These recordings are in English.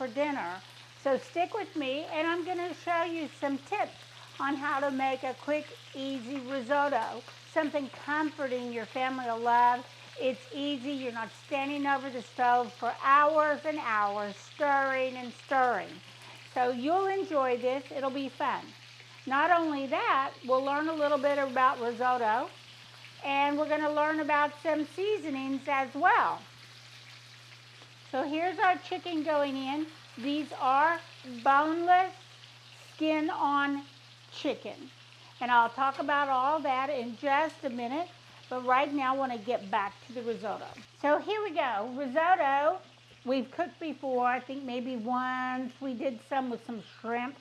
for dinner. So stick with me, and I'm going to show you some tips on how to make a quick, easy risotto, something comforting your family will love. It's easy. You're not standing over the stove for hours and hours, stirring and stirring. So you'll enjoy this. It'll be fun. Not only that, we'll learn a little bit about risotto, and we're going to learn about some seasonings as well. So here's our chicken going in. These are boneless, skin-on chicken. And I'll talk about all that in just a minute. But right now I want to get back to the risotto. So here we go. Risotto, we've cooked before. I think maybe once. We did some with some shrimp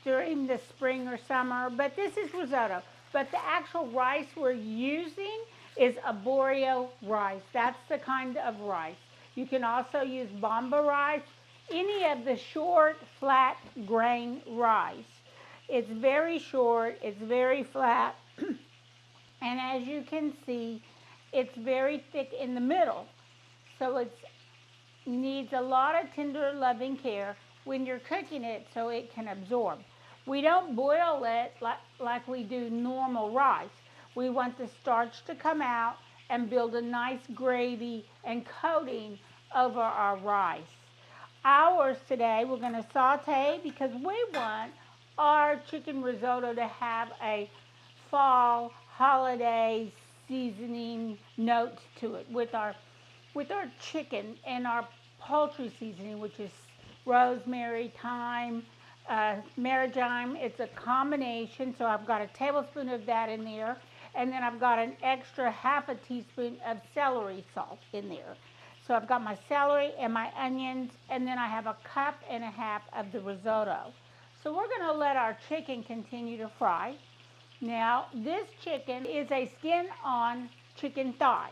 during the spring or summer. But this is risotto. But the actual rice we're using is arborio rice. That's the kind of rice. You can also use bomba rice, any of the short, flat grain rice. It's very short, it's very flat, and as you can see, it's very thick in the middle. So it needs a lot of tender, loving care when you're cooking it so it can absorb. We don't boil it like we do normal rice. We want the starch to come out and build a nice gravy and coating over our rice. Ours today, we're going to saute because we want our chicken risotto to have a fall holiday seasoning note to it with our chicken and our poultry seasoning, which is rosemary, thyme, marjoram. It's a combination, so I've got a tablespoon of that in there, and then I've got an extra half a teaspoon of celery salt in there. So I've got my celery and my onions, and then I have a cup and a half of the risotto. So we're going to let our chicken continue to fry. Now, this chicken is a skin-on chicken thigh.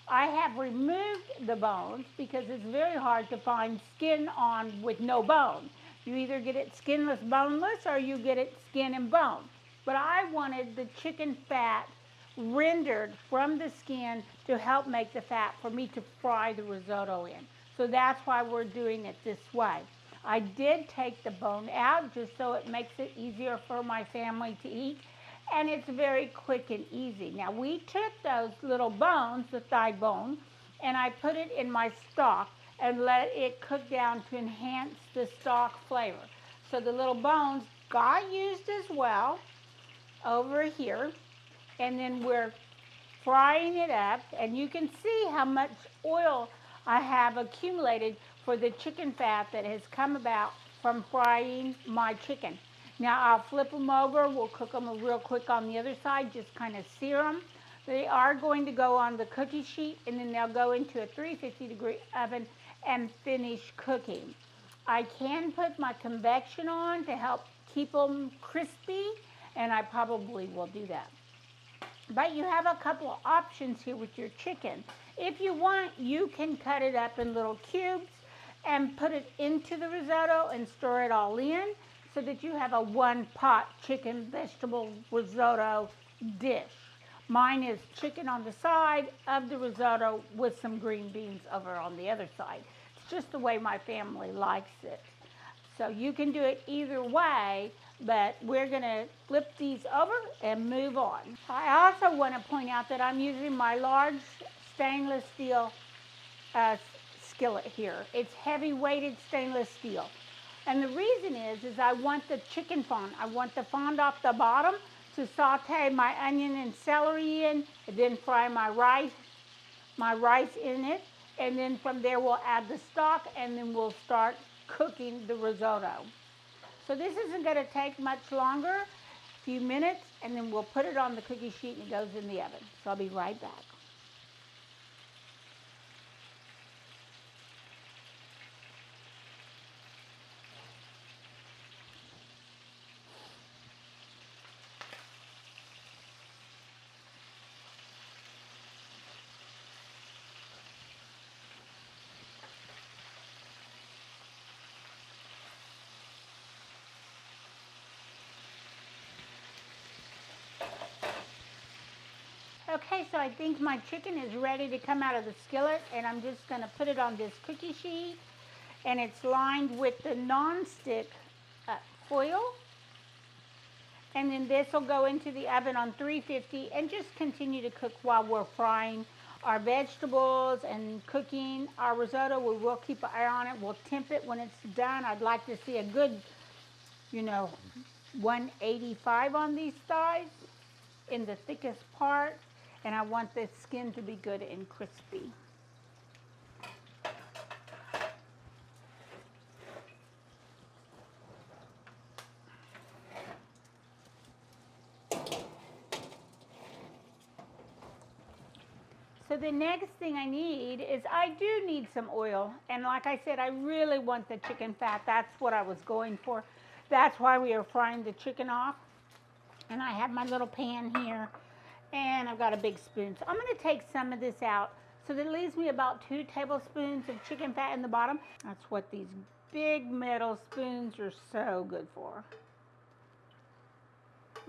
I have removed the bones because it's very hard to find skin on with no bone. You either get it skinless, boneless, or you get it skin and bone. But I wanted the chicken fat rendered from the skin to help make the fat for me to fry the risotto in. So that's why we're doing it this way. I did take the bone out just so it makes it easier for my family to eat, and it's very quick and easy. Now we took those little bones, the thigh bone, and I put it in my stock and let it cook down to enhance the stock flavor. So the little bones got used as well over here, and then we're frying it up, and you can see how much oil I have accumulated for the chicken fat that has come about from frying my chicken. Now I'll flip them over. We'll cook them real quick on the other side, just kind of sear them. They are going to go on the cookie sheet, and then they'll go into a 350-degree oven and finish cooking. I can put my convection on to help keep them crispy, and I probably will do that. But you have a couple of options here with your chicken. If you want, you can cut it up in little cubes and put it into the risotto and stir it all in so that you have a one-pot chicken vegetable risotto dish. Mine is chicken on the side of the risotto with some green beans over on the other side. It's just the way my family likes it. So you can do it either way, but we're going to flip these over and move on. I also want to point out that I'm using my large stainless steel skillet here. It's heavy-weighted stainless steel. And the reason is I want the chicken fond. I want the fond off the bottom to saute my onion and celery in, and then fry my rice in it. And then from there we'll add the stock, and then we'll start cooking the risotto. So this isn't going to take much longer, a few minutes, and then we'll put it on the cookie sheet and it goes in the oven. So I'll be right back. Okay, so I think my chicken is ready to come out of the skillet, and I'm just going to put it on this cookie sheet. and it's lined with the non-stick foil. And then this will go into the oven on 350 and just continue to cook while we're frying our vegetables and cooking our risotto. We will keep an eye on it. We'll temp it when it's done. I'd like to see a good, 185 on these thighs in the thickest part. And I want the skin to be good and crispy. So the next thing I need is I do need some oil. And like I said, I really want the chicken fat. That's what I was going for. That's why we are frying the chicken off. And I have my little pan here. And I've got a big spoon. So I'm going to take some of this out. So that leaves me about 2 tablespoons of chicken fat in the bottom. That's what these big metal spoons are so good for.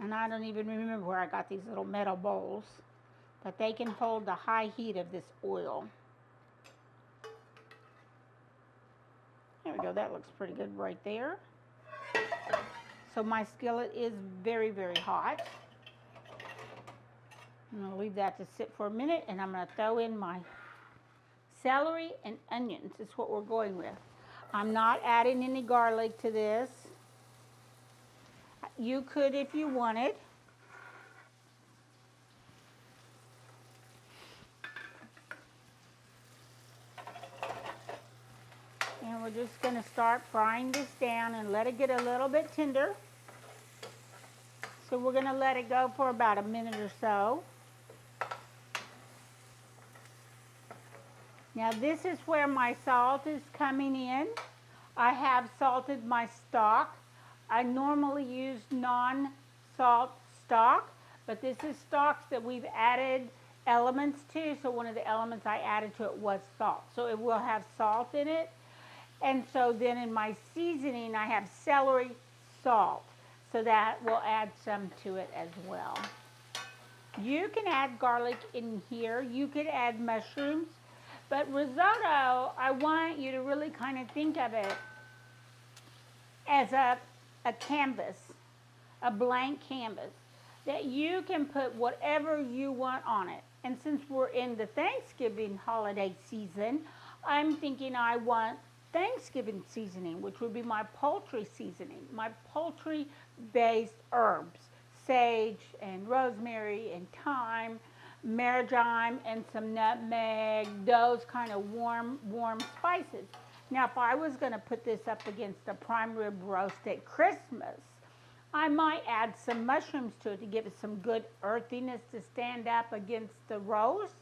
And I don't even remember where I got these little metal bowls. But they can hold the high heat of this oil. There we go, that looks pretty good right there. So my skillet is very, very hot. I'm gonna leave that to sit for a minute, and I'm gonna throw in my celery and onions. That's what we're going with. I'm not adding any garlic to this. You could if you wanted. And we're just going to start frying this down and let it get a little bit tender. So we're going to let it go for about a minute or so. Now this is where my salt is coming in. I have salted my stock. I normally use non-salt stock, but this is stock that we've added elements to. So one of the elements I added to it was salt. So it will have salt in it. And so then in my seasoning, I have celery, salt. So that will add some to it as well. You can add garlic in here. You could add mushrooms. But risotto, I want you to really kind of think of it as a canvas, a blank canvas, that you can put whatever you want on it. And since we're in the Thanksgiving holiday season, I'm thinking I want Thanksgiving seasoning, which would be my poultry seasoning, my poultry-based herbs, sage and rosemary and thyme, marjoram and some nutmeg, those kind of warm spices. Now, if I was going to put this up against a prime rib roast at Christmas, I might add some mushrooms to it to give it some good earthiness to stand up against the roast,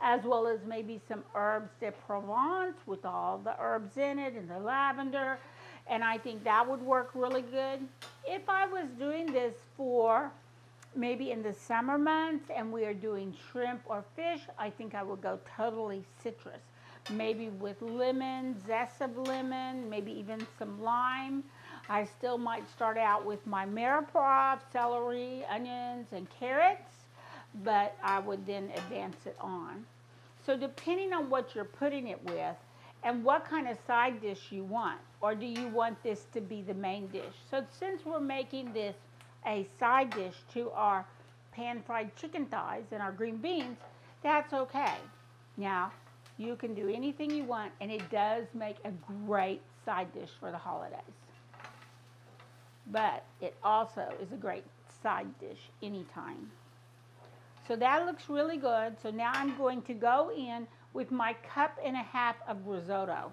as well as maybe some herbs de Provence with all the herbs in it and the lavender, and I think that would work really good. If I was doing this for maybe in the summer months and we are doing shrimp or fish, I think I would go totally citrus. Maybe with lemon, zest of lemon, maybe even some lime. I still might start out with my mirepoix, celery, onions, and carrots, but I would then advance it on. So depending on what you're putting it with and what kind of side dish you want, or do you want this to be the main dish? So since we're making this a side dish to our pan-fried chicken thighs and our green beans, that's okay. Now, you can do anything you want, and it does make a great side dish for the holidays. But it also is a great side dish anytime. So that looks really good. So now I'm going to go in with my 1.5 cups of risotto.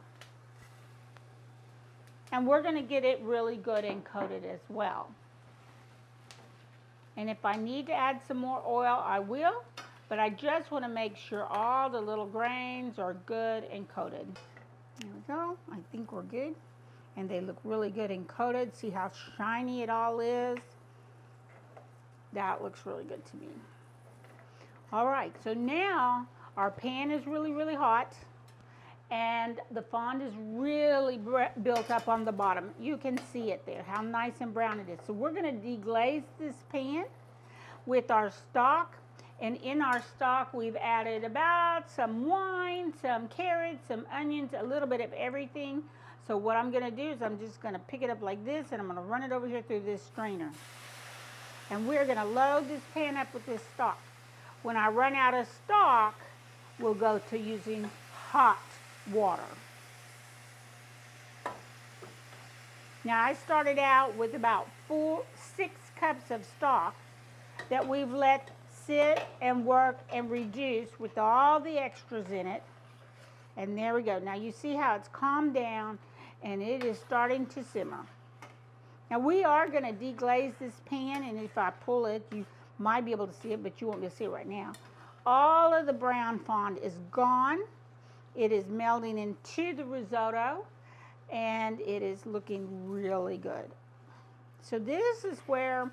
And we're going to get it really good and coated as well. And if I need to add some more oil, I will. But I just want to make sure all the little grains are good and coated. There we go. I think we're good. And they look really good and coated. See how shiny it all is? That looks really good to me. All right, so now our pan is really, really hot. And the fond is really built up on the bottom. You can see it there, how nice and brown it is. So we're going to deglaze this pan with our stock. And in our stock, we've added about some wine, some carrots, some onions, a little bit of everything. So what I'm going to do is I'm just going to pick it up like this, and I'm going to run it over here through this strainer. And we're going to load this pan up with this stock. When I run out of stock, we'll go to using hot water. Now I started out with about 6 cups of stock that we've let sit and work and reduce with all the extras in it. And there we go. Now you see how it's calmed down and it is starting to simmer. Now we are going to deglaze this pan, and if I pull it, you might be able to see it, but you won't be able to see it right now. All of the brown fond is gone. It is melding into the risotto, and it is looking really good. So this is where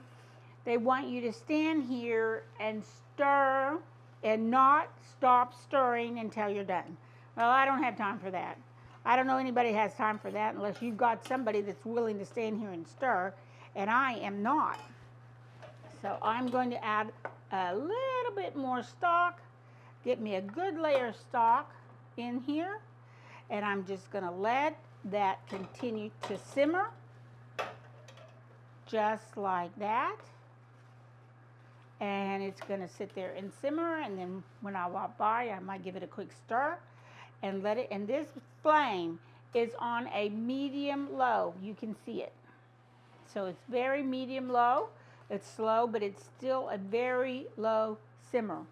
they want you to stand here and stir and not stop stirring until you're done. Well, I don't have time for that. I don't know anybody has time for that unless you've got somebody that's willing to stand here and stir, and I am not. So I'm going to add a little bit more stock, get me a good layer of stock in here, and I'm just going to let that continue to simmer just like that. And it's going to sit there and simmer, and then when I walk by, I might give it a quick stir and let it, and this flame is on a medium low. You can see it. So it's very medium low. It's slow, but it's still a very low simmer.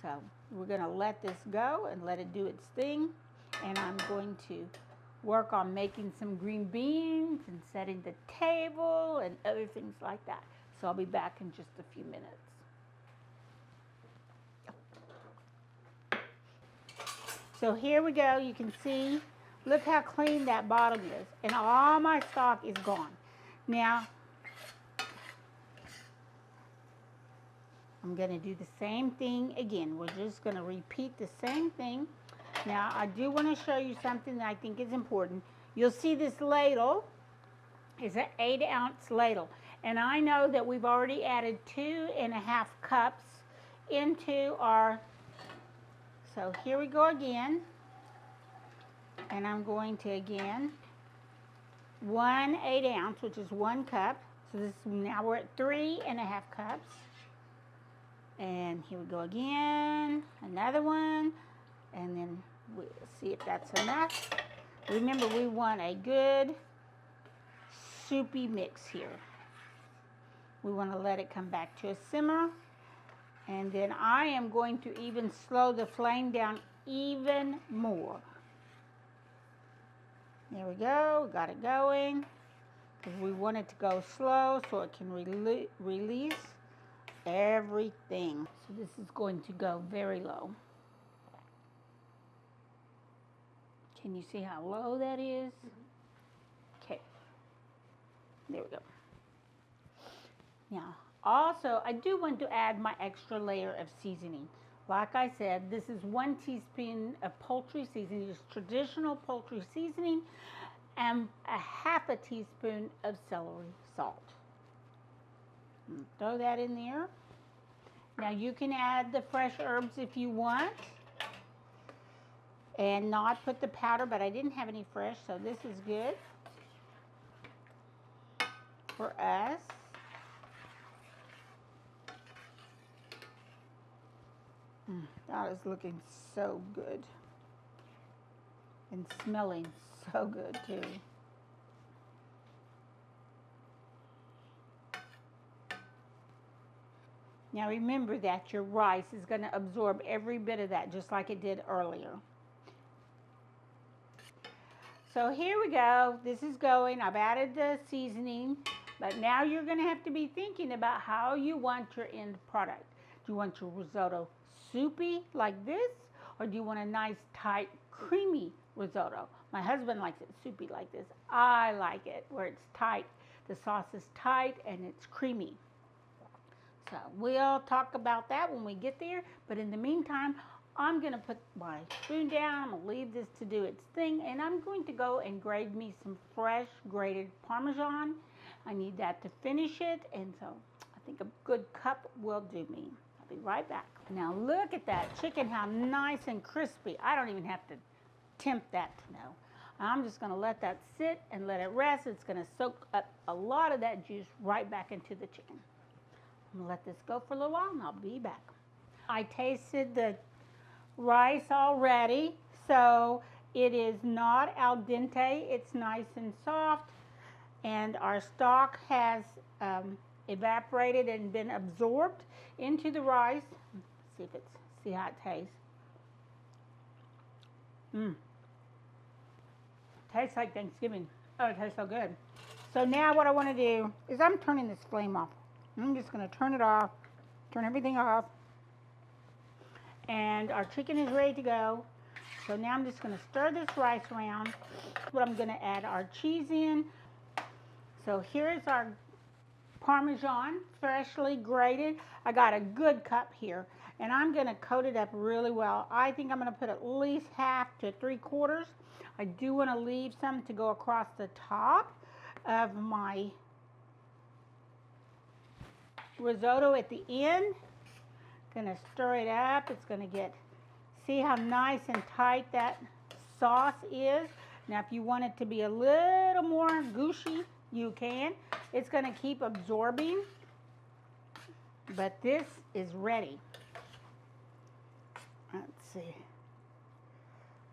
So we're going to let this go and let it do its thing, and I'm going to work on making some green beans and setting the table and other things like that. So I'll be back in just a few minutes. So here we go. You can see, look how clean that bottom is. And all my stock is gone. Now, I'm going to do the same thing again. We're just going to repeat the same thing. Now, I do want to show you something that I think is important. You'll see this ladle is an 8-ounce ladle. And I know that we've already added 2.5 cups into our. So here we go again, and I'm going to again 1 8-ounce, which is 1 cup. So this now we're at 3.5 cups, and here we go again, another one, and then we'll see if that's enough. Remember, we want a good soupy mix here. We want to let it come back to a simmer. And then I am going to even slow the flame down even more. There we go, got it going. Because we want it to go slow so it can release everything. So this is going to go very low. Can you see how low that is? Okay, there we go. Now, also, I do want to add my extra layer of seasoning. Like I said, this is 1 teaspoon of poultry seasoning, just traditional poultry seasoning, and a 1/2 teaspoon of celery salt. Throw that in there. Now you can add the fresh herbs if you want, and not put the powder, but I didn't have any fresh, so this is good for us. That is looking so good and smelling so good too. Now remember that your rice is going to absorb every bit of that just like it did earlier. So here we go. This is going. I've added the seasoning, but now you're going to have to be thinking about how you want your end product. Do you want your risotto soupy like this, or do you want a nice tight creamy risotto? My husband likes it soupy like this. I like it where it's tight. The sauce is tight and it's creamy. So we'll talk about that when we get there, but in the meantime, I'm going to put my spoon down. I'm going to leave this to do its thing, and I'm going to go and grate me some fresh grated Parmesan. I need that to finish it, and so I think a good cup will do me. I'll be right back. Now look at that chicken, how nice and crispy. I don't even have to tempt that to know. I'm just going to let that sit and let it rest. It's going to soak up a lot of that juice right back into the chicken. I'm going to let this go for a little while and I'll be back. I tasted the rice already, so it is not al dente. It's nice and soft, and our stock has evaporated and been absorbed into the rice. See how it tastes. Tastes like Thanksgiving. Oh, it tastes so good. So now what I want to do is I'm turning this flame off. I'm just going to turn it off, turn everything off. And our chicken is ready to go. So now I'm just going to stir this rice around. But I'm going to add our cheese in. So here is our Parmesan, freshly grated. I got a good cup here. And I'm going to coat it up really well. I think I'm going to put at least 1/2 to 3/4. I do want to leave some to go across the top of my risotto at the end. Gonna stir it up. It's gonna get, see how nice and tight that sauce is. Now if you want it to be a little more gushy, you can. It's gonna keep absorbing, but this is ready. Let's see.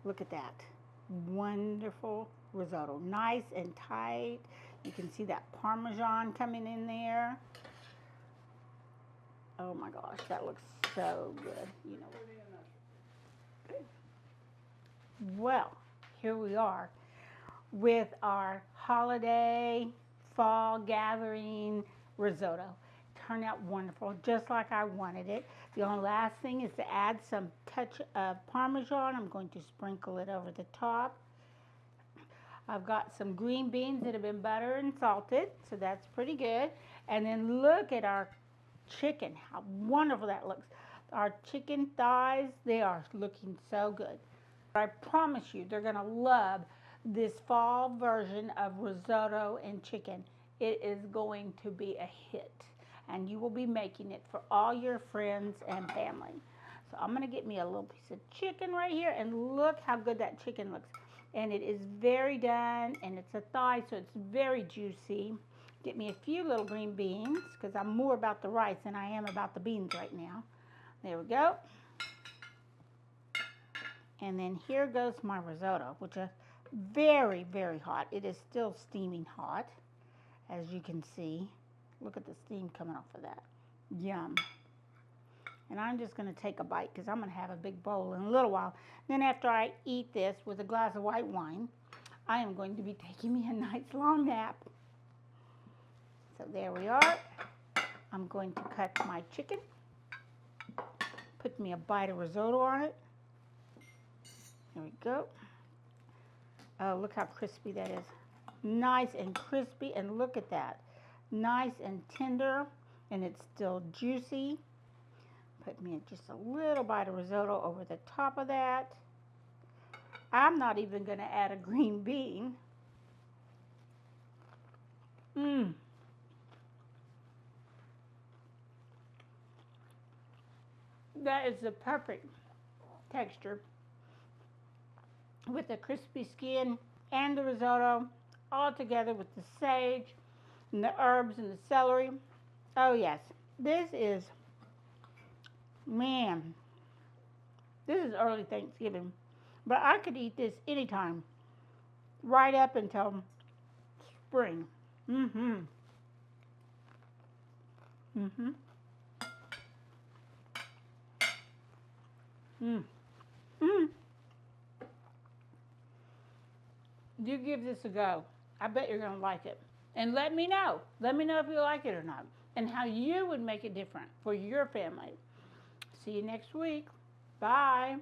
Look at that. Wonderful risotto. Nice and tight. You can see that Parmesan coming in there. Oh my gosh, that looks so good. You know. Well, here we are with our holiday fall gathering risotto. Turned out wonderful, just like I wanted it. The only last thing is to add some touch of Parmesan. I'm going to sprinkle it over the top. I've got some green beans that have been buttered and salted, so that's pretty good. And then look at our chicken, how wonderful that looks. Our chicken thighs, they are looking so good. I promise you, they're gonna love this fall version of risotto and chicken. It is going to be a hit, and you will be making it for all your friends and family. So I'm gonna get me a little piece of chicken right here, and look how good that chicken looks. And it is very done, and it's a thigh, so it's very juicy. Get me a few little green beans, because I'm more about the rice than I am about the beans right now. There we go. And then here goes my risotto, which is very, very hot. It is still steaming hot, as you can see. Look at the steam coming off of that. Yum. And I'm just going to take a bite, because I'm going to have a big bowl in a little while. Then after I eat this with a glass of white wine, I am going to be taking me a nice long nap. So there we are. I'm going to cut my chicken. Put me a bite of risotto on it. There we go. Oh, look how crispy that is. Nice and crispy, and look at that. Nice and tender, and it's still juicy. Put me just a little bite of risotto over the top of that. I'm not even going to add a green bean. That is the perfect texture with the crispy skin and the risotto all together with the sage and the herbs and the celery. Oh yes, this is, man, this is early Thanksgiving, but I could eat this anytime, right up until spring. You give this a go. I bet you're gonna like it. And let me know. Let me know if you like it or not, and how you would make it different for your family. See you next week. Bye.